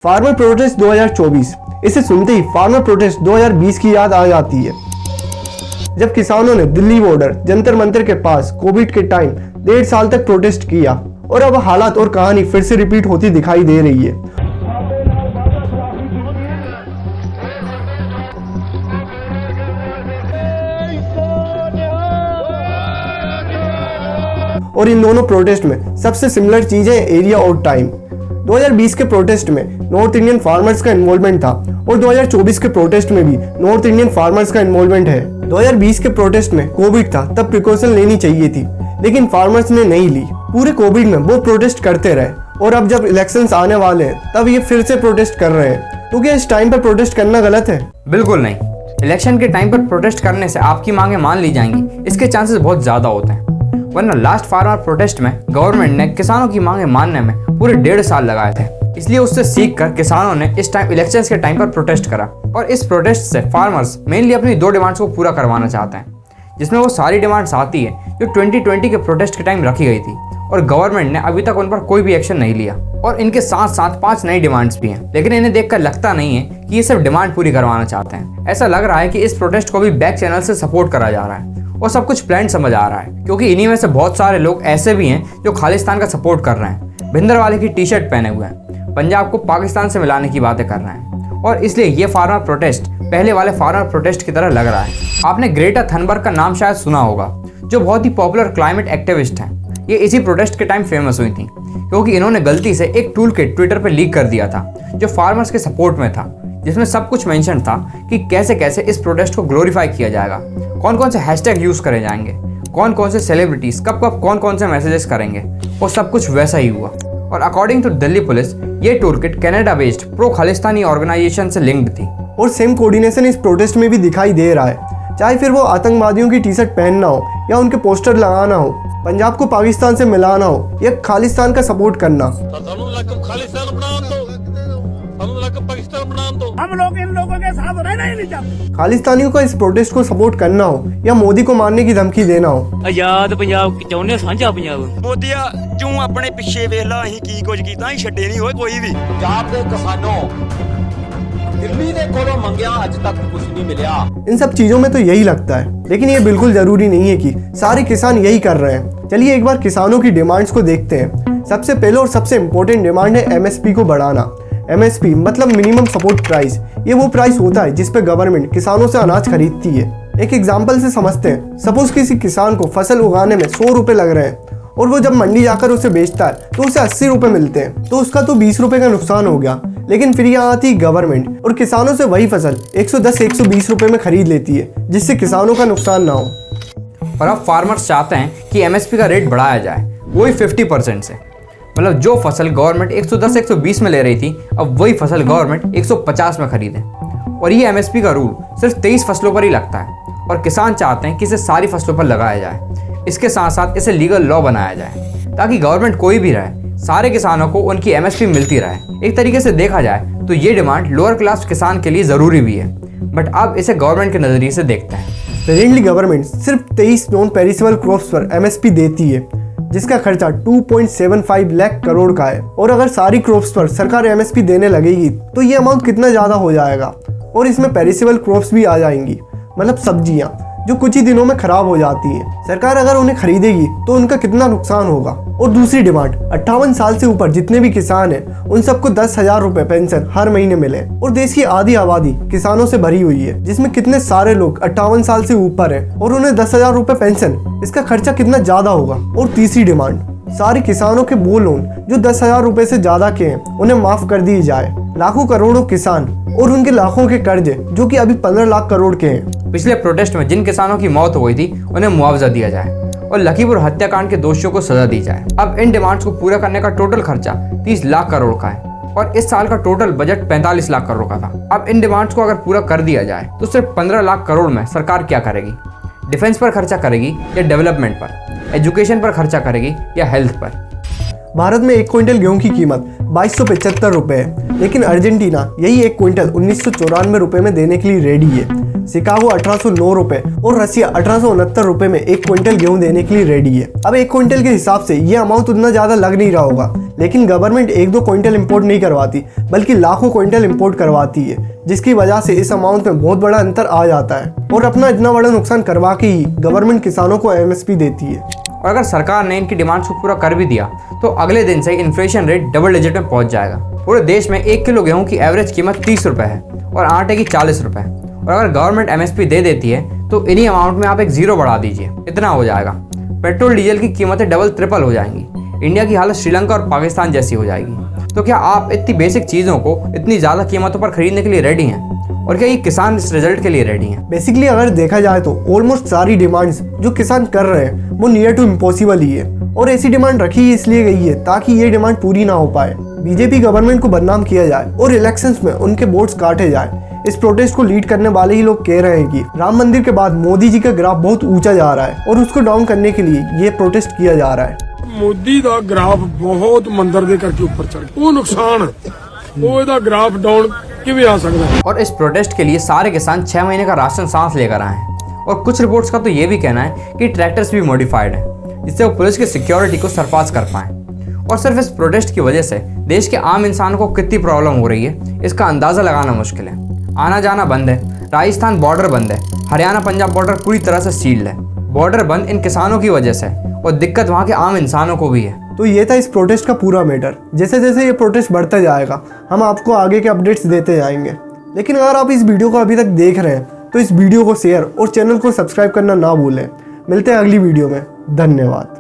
Farmer protest 2024, इसे सुनते ही farmer protest 2020 की याद आ जाती है, जब किसानों ने दिल्ली बॉर्डर जंतर मंतर के पास कोविड के टाइम 1.5 साल तक प्रोटेस्ट किया और अब हालात और कहानी फिर से रिपीट होती दिखाई दे रही है। और इन दोनों प्रोटेस्ट में सबसे सिमिलर चीज है एरिया और टाइम। 2020 के प्रोटेस्ट में नॉर्थ इंडियन फार्मर्स का इन्वॉल्वमेंट था और 2024 के प्रोटेस्ट में भी नॉर्थ इंडियन फार्मर्स का इन्वॉल्वमेंट है। 2020 के प्रोटेस्ट में कोविड था, तब प्रिकॉशन लेनी चाहिए थी, लेकिन फार्मर्स ने नहीं ली। पूरे कोविड में वो प्रोटेस्ट करते रहे और अब जब इलेक्शंस आने वाले हैं तब ये फिर से प्रोटेस्ट कर रहे हैं। तो क्या इस टाइम पर प्रोटेस्ट करना गलत है? बिल्कुल नहीं। इलेक्शन के टाइम पर प्रोटेस्ट करने से आपकी मांगे मान ली जाएंगी, इसके चांसेस बहुत ज्यादा होते हैं। वरना लास्ट फार्मर प्रोटेस्ट में गवर्नमेंट ने किसानों की मांगे मानने में पूरे 1.5 साल लगाए थे, इसलिए उससे सीख कर किसानों ने इस टाइम इलेक्शंस के टाइम पर प्रोटेस्ट करा। और इस प्रोटेस्ट से फार्मर्स मेनली अपनी 2 डिमांड्स को पूरा करवाना चाहते हैं, जिसमें वो सारी डिमांड्स आती है जो 2020 के प्रोटेस्ट के टाइम रखी गई थी और गवर्नमेंट ने अभी तक उन पर कोई भी एक्शन नहीं लिया। और इनके साथ साथ 5 नई डिमांड्स भी हैं, लेकिन इन्हें देखकर लगता नहीं है कि ये सिर्फ डिमांड पूरी करवाना चाहते हैं। ऐसा लग रहा है कि इस प्रोटेस्ट को भी बैक चैनल से सपोर्ट करा जा रहा है और सब कुछ प्लान समझ आ रहा है, क्योंकि इन्हीं में से बहुत सारे लोग ऐसे भी हैं जो खालिस्तान का सपोर्ट कर रहे हैं, भिंदरवाले की टी शर्ट पहने हुए हैं, पंजाब को पाकिस्तान से मिलाने की बातें कर रहे हैं। और इसलिए ये फार्मर प्रोटेस्ट पहले वाले फार्मर प्रोटेस्ट की तरह लग रहा है। आपने ग्रेटा थनबर्ग का नाम शायद सुना होगा, जो बहुत ही पॉपुलर क्लाइमेट एक्टिविस्ट हैं। ये इसी प्रोटेस्ट के टाइम फेमस हुई थी, क्योंकि इन्होंने गलती से एक टूल किट ट्विटर पर लीक कर दिया था जो फार्मर्स के सपोर्ट में था, जिसमें सब कुछ मेंशन था कि कैसे कैसे इस प्रोटेस्ट को ग्लोरीफाई किया जाएगा, कौन कौन से हैशटैग यूज करे जाएंगे, कौन कौन से सेलिब्रिटीज कब कब कौन कौन से मैसेजेस करेंगे, और सब कुछ वैसा ही हुआ। और अकॉर्डिंग टू दिल्ली पुलिस, ये tool kit Canada based pro Khalistani organisation से लिंक्ड थी। और सेम कोऑर्डिनेशन इस प्रोटेस्ट में भी दिखाई दे रहा है, चाहे फिर वो आतंकवादियों की टी शर्ट पहनना हो या उनके पोस्टर लगाना हो, पंजाब को पाकिस्तान से मिलाना हो या खालिस्तान का सपोर्ट करना। हम लोग इन लोगों के साथ रहना ही नहीं चाहते। खालिस्तानियों का इस प्रोटेस्ट को सपोर्ट करना हो या मोदी को मारने की धमकी देना हो। आजाद पंजाब चाਹੁੰਦੇ ਸਾਂਝਾ ਪੰਜਾਬ। मोदिया क्यों अपने पिछे वेख ला अहीं की कुछ कीता ही छड्डे नहीं होए कोई भी। पंजाब के किसानों दिल्ली ने कोलों मंगया अज तक कुछ नहीं मिला। इन सब चीजों में तो यही लगता है, लेकिन ये बिल्कुल जरूरी नहीं है कि सारे किसान यही कर रहे हैं। चलिए एक बार किसानों की डिमांड्स को देखते हैं। सबसे पहले और सबसे इम्पोर्टेंट डिमांड है एमएसपी को बढ़ाना। एमएसपी मतलब मिनिमम सपोर्ट प्राइस। ये वो प्राइस होता है जिस पे गवर्नमेंट किसानों से अनाज खरीदती है। एक एग्जांपल से समझते हैं। सपोज किसी किसान को फसल उगाने में 100 रुपए लग रहे हैं और वो जब मंडी जाकर उसे बेचता है तो उसे 80 रुपए मिलते हैं, तो उसका तो 20 रुपए का नुकसान हो गया। लेकिन फिर यहाँ आती गवर्नमेंट और किसानों से वही फसल 110-120 रुपए में खरीद लेती है, जिससे किसानों का नुकसान ना हो। और अब फार्मर्स चाहते हैं कि एमएसपी का रेट बढ़ाया जाए, वही 50% से। मतलब जो फसल गवर्नमेंट 110-120 में ले रही थी, अब वही फसल गवर्नमेंट 150 में खरीदे। और ये एमएसपी का रूल सिर्फ 23 फसलों पर ही लगता है और किसान चाहते हैं कि इसे सारी फसलों पर लगाया जाए। इसके साथ साथ इसे लीगल लॉ बनाया जाए, ताकि गवर्नमेंट कोई भी रहे, सारे किसानों को उनकी एमएसपी मिलती रहे। एक तरीके से देखा जाए तो ये डिमांड लोअर क्लास किसान के लिए ज़रूरी भी है, बट अब इसे गवर्नमेंट के नज़रिए से देखते हैं। प्रेजेंटली गवर्नमेंट सिर्फ 23 नॉन पेरिसेबल क्रॉप्स पर एमएसपी देती है, जिसका खर्चा 2.75 लाख करोड़ का है। और अगर सारी क्रॉप्स पर सरकार एमएसपी देने लगेगी तो ये अमाउंट कितना ज़्यादा हो जाएगा। और इसमें पेरिसेबल क्रॉप्स भी आ जाएंगी, मतलब सब्जियां जो कुछ ही दिनों में खराब हो जाती हैं। सरकार अगर उन्हें खरीदेगी तो उनका कितना नुकसान होगा। और दूसरी डिमांड, 58 साल से ऊपर जितने भी किसान हैं उन सबको 10,000 रुपए पेंशन हर महीने मिले। और देश की आधी आबादी किसानों से भरी हुई है, जिसमें कितने सारे लोग 58 साल से ऊपर हैं और उन्हें 10,000 रुपए पेंशन, इसका खर्चा कितना ज्यादा होगा। और तीसरी डिमांड, सारे किसानों के वो लोन जो 10,000 रुपए से ज्यादा के हैं उन्हें माफ कर दिए जाए। लाखों करोड़ों किसान और उनके लाखों के कर्ज जो कि अभी 15 लाख करोड़ के हैं। पिछले प्रोटेस्ट में जिन किसानों की मौत हो गई थी उन्हें मुआवजा दिया जाए और लखीपुर हत्याकांड के दोषियों को सजा दी जाए। अब इन डिमांड्स को पूरा करने का टोटल खर्चा 30 लाख करोड़ का है और इस साल का टोटल बजट 45 लाख करोड़ का था। अब इन डिमांड्स को अगर पूरा कर दिया जाए तो सिर्फ 15 लाख करोड़ में सरकार क्या करेगी? डिफेंस पर खर्चा करेगी या डेवलपमेंट पर, एजुकेशन पर खर्चा करेगी या हेल्थ पर? भारत में 1 क्विंटल गेहूं की कीमत 2275 रुपए है, लेकिन अर्जेंटीना यही 1 क्विंटल 1994 रुपए में देने के लिए रेडी है। शिकागो 1809 रुपए और रसिया 1869 रुपए में 1 क्विंटल गेहूं देने के लिए रेडी है। अब 1 क्विंटल के हिसाब से ये अमाउंट उतना ज्यादा लग नहीं रहा होगा, लेकिन गवर्नमेंट 1-2 क्विंटल इंपोर्ट नहीं करवाती बल्कि लाखों क्विंटल इंपोर्ट करवाती है, जिसकी वजह से इस अमाउंट में बहुत बड़ा अंतर आ जाता है और अपना इतना बड़ा नुकसान करवा के ही गवर्नमेंट किसानों को MSP देती है। और अगर सरकार ने इनकी डिमांड्स को पूरा कर भी दिया तो अगले दिन से इन्फ्लेशन रेट डबल डिजिट में पहुंच जाएगा। पूरे देश में 1 किलो गेहूं की एवरेज कीमत 30 रुपए है और आटे की 40 रुपए। और अगर गवर्नमेंट MSP दे देती है तो इन्हीं अमाउंट में आप एक जीरो बढ़ा दीजिए, इतना हो जाएगा। पेट्रोल डीजल की कीमतें डबल ट्रिपल हो जाएंगी। इंडिया की हालत श्रीलंका और पाकिस्तान जैसी हो जाएगी। तो क्या आप इतनी बेसिक चीज़ों को इतनी ज़्यादा कीमतों पर खरीदने के लिए रेडी हैं? और क्या ये किसान इस रिजल्ट के लिए रेडी हैं? बेसिकली अगर देखा जाए तो ऑलमोस्ट सारी डिमांड्स जो किसान कर रहे हैं वो नियर टू इम्पॉसिबल ही है, और ऐसी डिमांड रखी इसलिए गई है ताकि ये डिमांड पूरी ना हो पाए, बीजेपी गवर्नमेंट को बदनाम किया जाए और इलेक्शंस में उनके वोट्स काटे जाए। इस प्रोटेस्ट को लीड करने वाले ही लोग कह रहे हैं कि राम मंदिर के बाद मोदी जी का ग्राफ बहुत ऊंचा जा रहा है और उसको डाउन करने के लिए ये प्रोटेस्ट किया जा रहा है। मोदी ਦਾ ਗ੍ਰਾਫ ਬਹੁਤ ਮੰਦਰ ਦੇ ਕਰਕੇ ਉੱਪਰ ਚੜ ਗਿਆ, ਉਹ ਨੁਕਸਾਨ ਉਹ ਇਹਦਾ ਗ੍ਰਾਫ ਡਾਊਨ ਕਿਵੇਂ ਆ ਸਕਦਾ ਹੈ। और इस प्रोटेस्ट के लिए सारे किसान 6 महीने का राशन सांस लेकर आए हैं। और कुछ रिपोर्ट्स का तो ये भी कहना है कि ट्रैक्टर्स भी मॉडिफाइड हैं जिससे वो पुलिस की सिक्योरिटी को सरपास कर पाएं। और सिर्फ इस प्रोटेस्ट की वजह से देश के आम इंसान को कितनी प्रॉब्लम हो रही है इसका अंदाज़ा लगाना मुश्किल है। आना जाना बंद है, राजस्थान बॉर्डर बंद है, हरियाणा पंजाब बॉर्डर पूरी तरह से सील्ड है। बॉर्डर बंद इन किसानों की वजह से और दिक्कत वहाँ के आम इंसानों को भी है। तो ये था इस प्रोटेस्ट का पूरा मैटर। जैसे जैसे ये प्रोटेस्ट बढ़ता जाएगा हम आपको आगे के अपडेट्स देते जाएंगे। लेकिन अगर आप इस वीडियो को अभी तक देख रहे हैं तो इस वीडियो को शेयर और चैनल को सब्सक्राइब करना ना भूलें। मिलते हैं अगली वीडियो में। धन्यवाद।